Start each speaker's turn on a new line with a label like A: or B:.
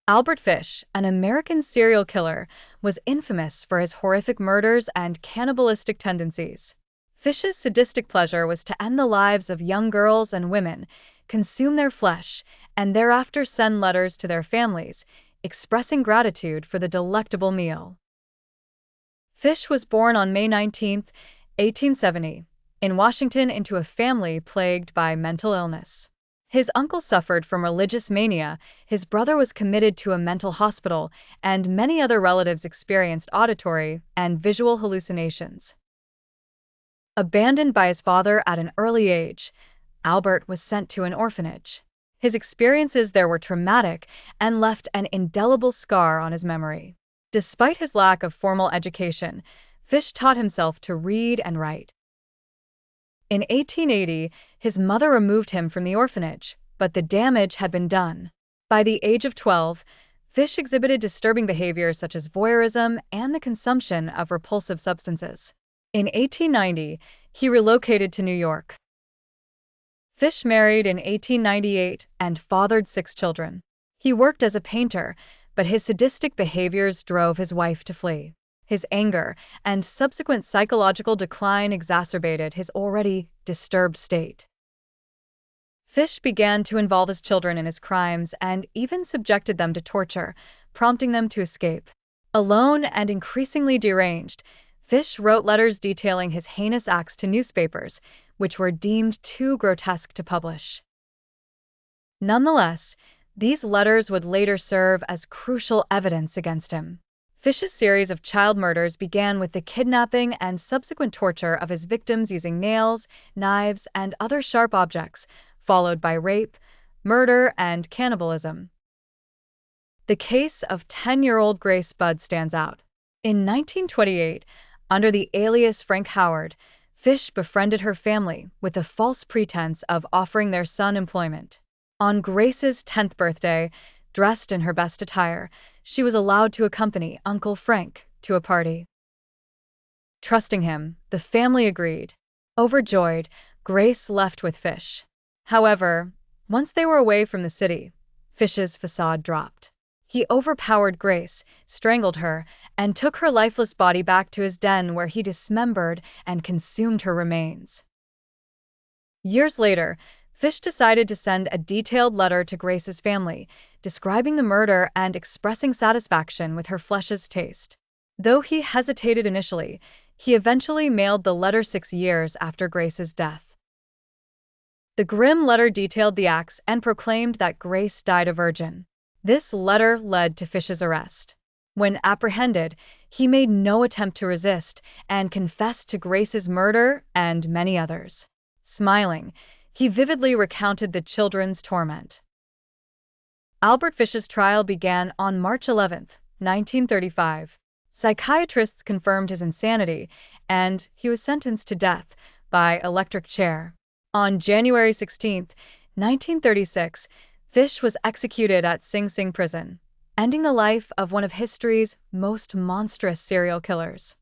A: Albert Fish, an American serial killer, was infamous for his horrific murders and cannibalistic tendencies. Fish's sadistic pleasure was to end the lives of young girls and women, consume their flesh, and thereafter send letters to their families, expressing gratitude for the delectable meal. Fish was born on May 19, 1870, in Washington into a family plagued by mental illness. His uncle suffered from religious mania, his brother was committed to a mental hospital, and many other relatives experienced auditory and visual hallucinations. Abandoned by his father at an early age, Albert was sent to an orphanage. His experiences there were traumatic and left an indelible scar on his memory. Despite his lack of formal education, Fish taught himself to read and write. In 1880, his mother removed him from the orphanage, but the damage had been done. By the age of 12, Fish exhibited disturbing behaviors such as voyeurism and the consumption of repulsive substances. In 1890, he relocated to New York. Fish married in 1898 and fathered 6 children. He worked as a painter, but his sadistic behaviors drove his wife to flee. His anger and subsequent psychological decline exacerbated his already disturbed state. Fish began to involve his children in his crimes and even subjected them to torture, prompting them to escape. Alone and increasingly deranged, Fish wrote letters detailing his heinous acts to newspapers, which were deemed too grotesque to publish. Nonetheless, these letters would later serve as crucial evidence against him. Fish's series of child murders began with the kidnapping and subsequent torture of his victims using nails, knives, and other sharp objects, followed by rape, murder, and cannibalism. The case of 10-year-old Grace Budd stands out. In 1928, under the alias Frank Howard, Fish befriended her family with the false pretense of offering their son employment. On Grace's 10th birthday, dressed in her best attire, she was allowed to accompany Uncle Frank to a party. Trusting him, the family agreed. Overjoyed, Grace left with Fish. However, once they were away from the city, Fish's facade dropped. He overpowered Grace, strangled her, and took her lifeless body back to his den where he dismembered and consumed her remains. Years later, Fish decided to send a detailed letter to Grace's family, describing the murder and expressing satisfaction with her flesh's taste. Though he hesitated initially, he eventually mailed the letter 6 years after Grace's death. The grim letter detailed the acts and proclaimed that Grace died a virgin. This letter led to Fish's arrest. When apprehended, he made no attempt to resist and confessed to Grace's murder and many others. Smiling, he vividly recounted the children's torment. Albert Fish's trial began on March 11, 1935. Psychiatrists confirmed his insanity, and he was sentenced to death by electric chair. On January 16, 1936, Fish was executed at Sing Sing prison, ending the life of one of history's most monstrous serial killers.